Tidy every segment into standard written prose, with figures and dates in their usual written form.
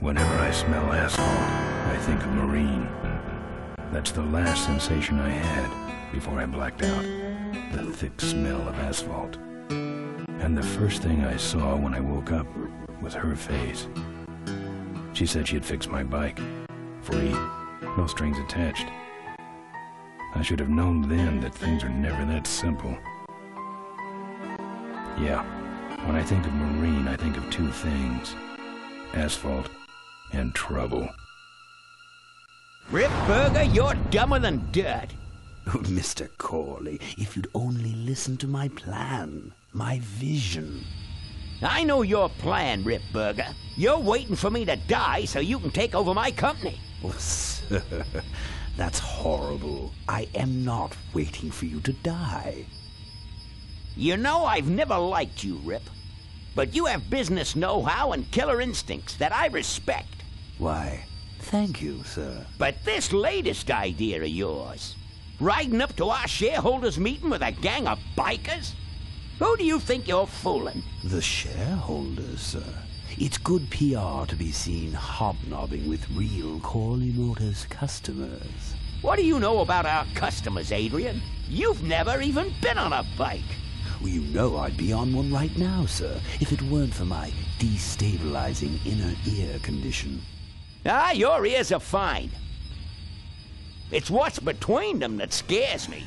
Whenever I smell asphalt, I think of marine. That's the last sensation I had before I blacked out. The thick smell of asphalt. And the first thing I saw when I woke up was her face. She said she'd fix my bike. Free. No strings attached. I should have known then that things are never that simple. Yeah, when I think of marine, I think of two things. Asphalt and trouble. Ripburger, you're dumber than dirt. Oh, Mr. Corley, if you'd only listen to my plan, my vision. I know your plan, Ripburger. You're waiting for me to die so you can take over my company. Oh, sir, that's horrible. I am not waiting for you to die. You know I've never liked you, Rip. But you have business know-how and killer instincts that I respect. Why, thank you, sir. But this latest idea of yours, riding up to our shareholders' meeting with a gang of bikers? Who do you think you're fooling? The shareholders, sir. It's good PR to be seen hobnobbing with real Corley Motors customers. What do you know about our customers, Adrian? You've never even been on a bike. Well, you know I'd be on one right now, sir, if it weren't for my destabilizing inner ear condition. Ah, your ears are fine. It's what's between them that scares me.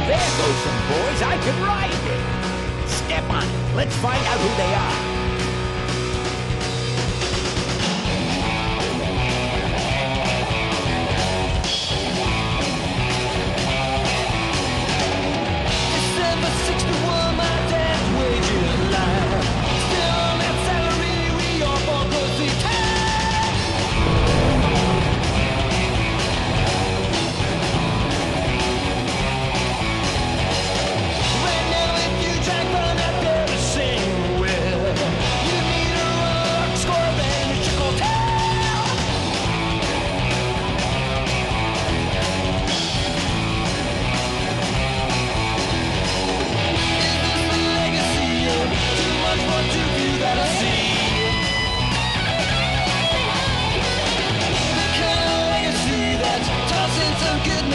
There goes some boys I could ride with. Step on it. Let's find out who they are. December 61, my dad's wages line. Still on that salary, we all for pussy time.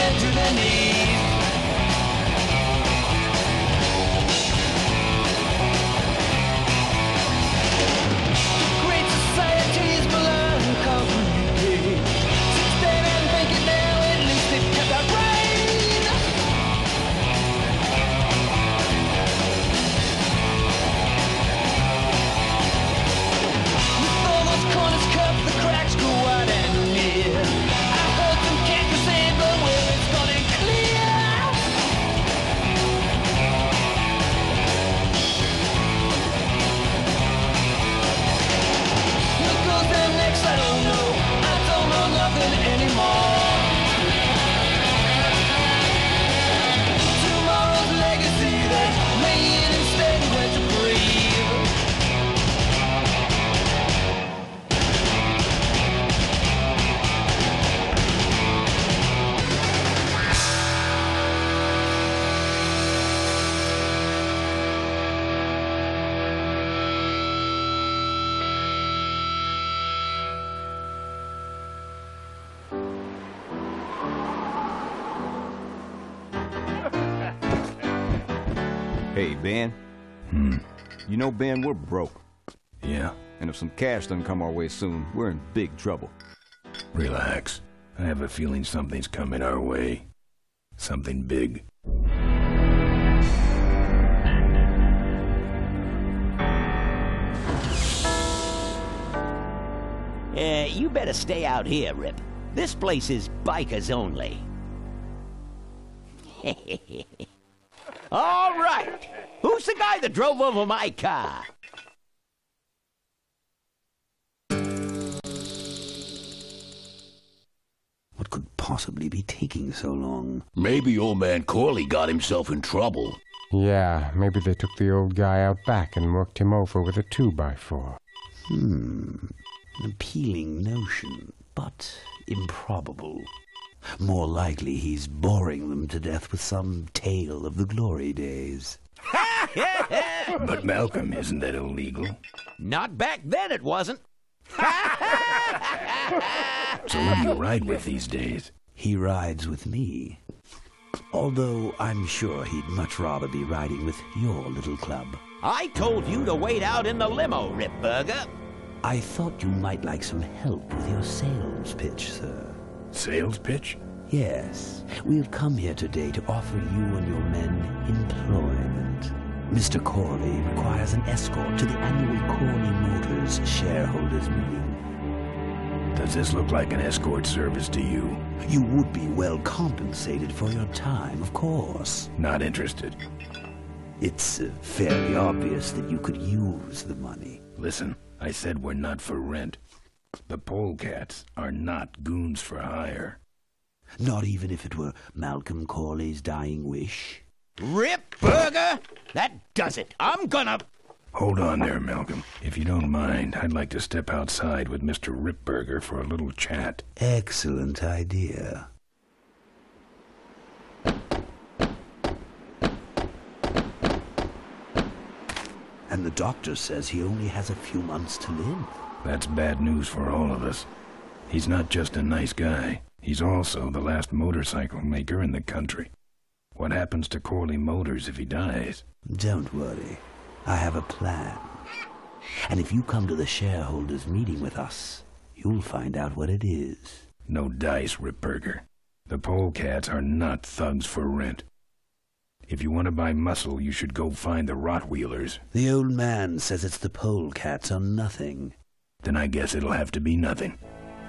To their knees. Great societies melancholy. Sit down and think it now, at least it kept our brain. With all those corners cut, the cracks go wide and near. I heard them can't say, but where it's gonna clear. What goes down next, I don't know. I don't know nothing anymore. Tomorrow's legacy that's laying instead where to breathe. Hey, Ben. You know, Ben, we're broke. Yeah? And if some cash doesn't come our way soon, we're in big trouble. Relax. I have a feeling something's coming our way. Something big. You better stay out here, Rip. This place is bikers only. All right. Who's the guy that drove over my car? What could possibly be taking so long? Maybe old man Corley got himself in trouble. Yeah, maybe they took the old guy out back and worked him over with a 2x4. An appealing notion, but improbable. More likely he's boring them to death with some tale of the glory days. But Malcolm, isn't that illegal? Not back then, it wasn't. So who do you ride with these days? He rides with me. Although I'm sure he'd much rather be riding with your little club. I told you to wait out in the limo, Ripburger. I thought you might like some help with your sales pitch, sir. Sales pitch? Yes. We've come here today to offer you and your men employment. Mr. Corley requires an escort to the annual Corley Motors shareholders meeting. Does this look like an escort service to you? You would be well compensated for your time, of course. Not interested. It's fairly obvious that you could use the money. Listen, I said we're not for rent. The Polecats are not goons for hire. Not even if it were Malcolm Corley's dying wish? Ripburger? That does it. I'm gonna... Hold on there, Malcolm. If you don't mind, I'd like to step outside with Mr. Ripburger for a little chat. Excellent idea. And the doctor says he only has a few months to live. That's bad news for all of us. He's not just a nice guy. He's also the last motorcycle maker in the country. What happens to Corley Motors if he dies? Don't worry. I have a plan. And if you come to the shareholders' meeting with us, you'll find out what it is. No dice, Ripburger. The Polecats are not thugs for rent. If you want to buy muscle, you should go find the Rottweilers. The old man says it's the Polecats or nothing. Then I guess it'll have to be nothing.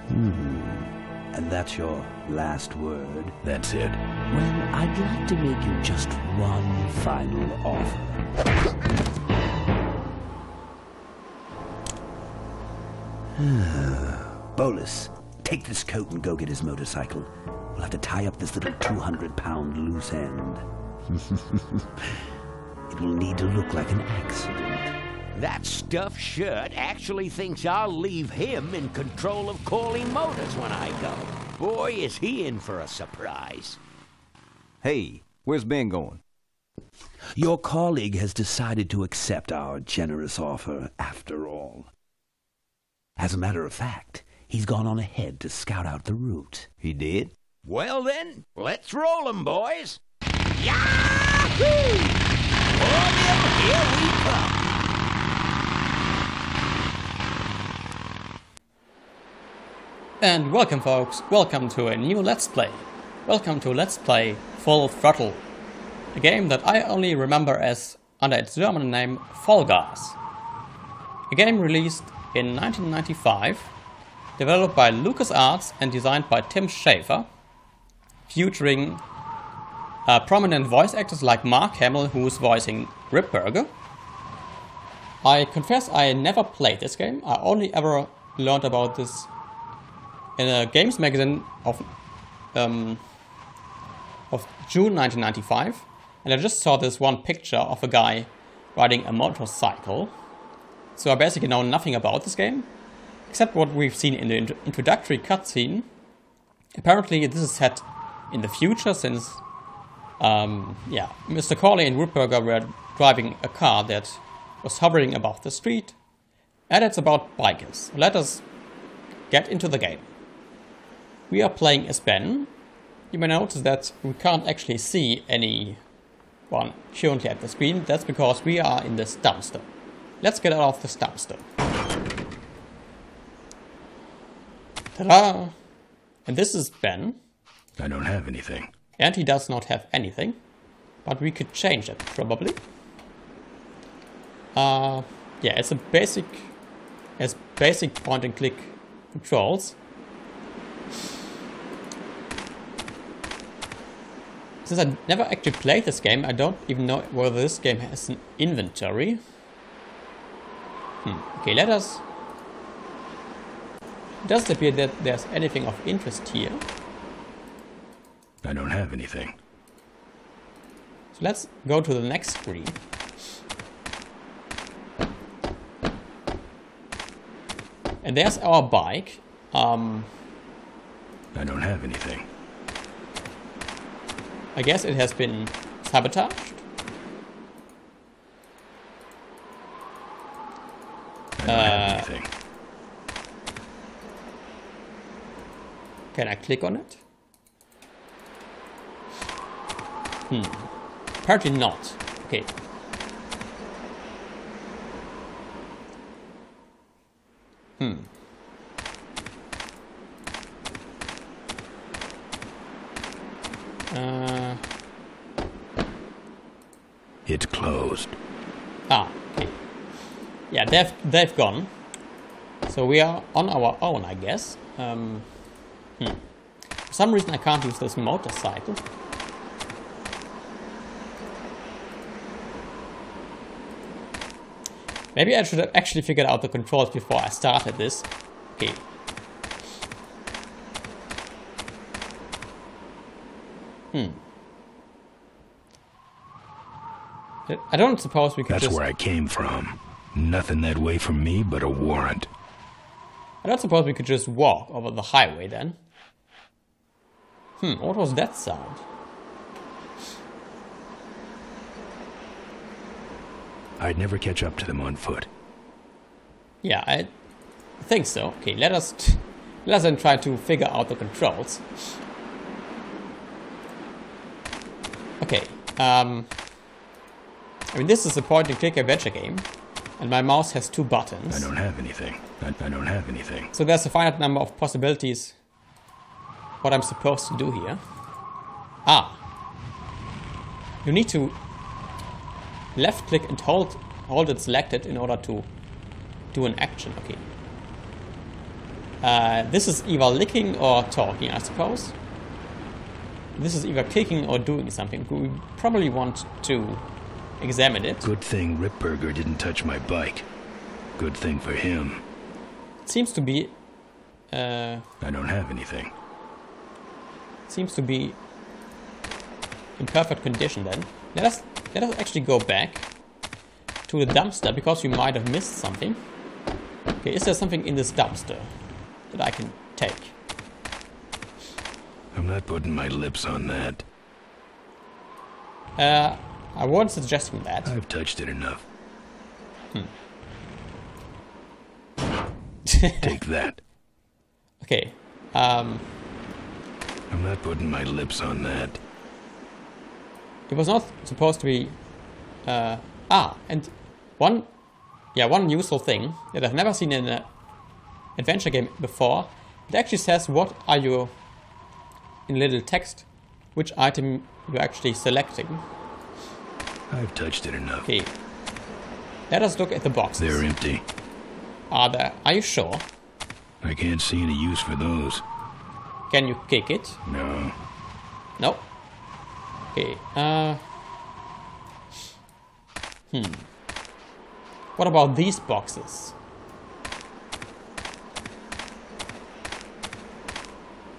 And that's your last word? That's it. Well, I'd like to make you just one final offer. Bolus, take this coat and go get his motorcycle. We'll have to tie up this little 200-pound loose end. It will need to look like an accident. That stuffed shirt actually thinks I'll leave him in control of Corley Motors when I go. Boy, is he in for a surprise. Hey, where's Ben going? Your colleague has decided to accept our generous offer after all. As a matter of fact, he's gone on ahead to scout out the route. He did? Well then, let's roll 'em, boys. Yahoo! Orville, here we come. And welcome folks, welcome to a new Let's Play. Welcome to Let's Play Full Throttle. A game that I only remember as under its German name Fall Guys. A game released in 1995, developed by LucasArts and designed by Tim Schafer, featuring prominent voice actors like Mark Hamill, who is voicing Ripburger. I confess I never played this game, I only ever learned about this in a games magazine of June 1995, and I just saw this one picture of a guy riding a motorcycle. So I basically know nothing about this game, except what we've seen in the introductory cutscene. Apparently this is set in the future, since Mr. Corley and Ripburger were driving a car that was hovering above the street, and it's about bikers. Let us get into the game. We are playing as Ben. You may notice that we can't actually see anyone currently at the screen. That's because we are in this dumpster. Let's get out of this dumpster. Ta-da! And this is Ben. I don't have anything. And he does not have anything. But we could change it, probably. It's basic point and click controls. Since I never actually played this game, I don't even know whether this game has an inventory. Okay, let us... It doesn't appear that there's anything of interest here. I don't have anything. So let's go to the next screen. And there's our bike. I don't have anything. I guess it has been sabotaged. I don't have anything. Can I click on it? Apparently not. Okay. It's closed. Okay. Yeah, they've gone. So we are on our own, I guess. For some reason I can't use this motorcycle. Maybe I should have actually figured out the controls before I started this. Okay. I don't suppose we could That's just... where I came from. Nothing that way from me but a warrant. I don't suppose we could just walk over the highway then. What was that sound? I'd never catch up to them on foot. Yeah, I think so. Okay, let us then try to figure out the controls. Okay, I mean, this is a point-and-click adventure game, and my mouse has 2 buttons. I don't have anything. I don't have anything. So there's a finite number of possibilities what I'm supposed to do here. You need to left-click and hold it selected in order to do an action. Okay. This is either licking or talking, I suppose. This is either clicking or doing something. We probably want to examine it. Good thing Ripburger didn't touch my bike. Good thing for him. It seems to be... I don't have anything. Seems to be in perfect condition then. Let us actually go back to the dumpster because we might have missed something. Okay, is there something in this dumpster that I can take? I'm not putting my lips on that. I wasn't suggesting that. I've touched it enough. Take that. Okay. I'm not putting my lips on that. It was not supposed to be... and one useful thing that I've never seen in an adventure game before, it actually says what are you, in little text, which item you're actually selecting. I've touched it enough. Okay. Let us look at the boxes. They're empty. Are you sure? I can't see any use for those. Can you kick it? No. No. Okay. What about these boxes?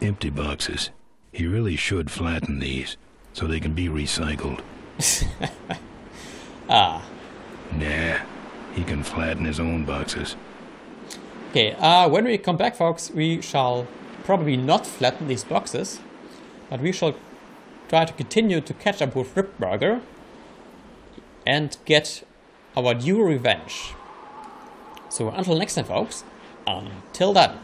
Empty boxes. He really should flatten these so they can be recycled. Nah, he can flatten his own boxes. Okay, when we come back, folks, we shall probably not flatten these boxes, but we shall try to continue to catch up with Ripburger and get our due revenge. So until next time, folks, until then.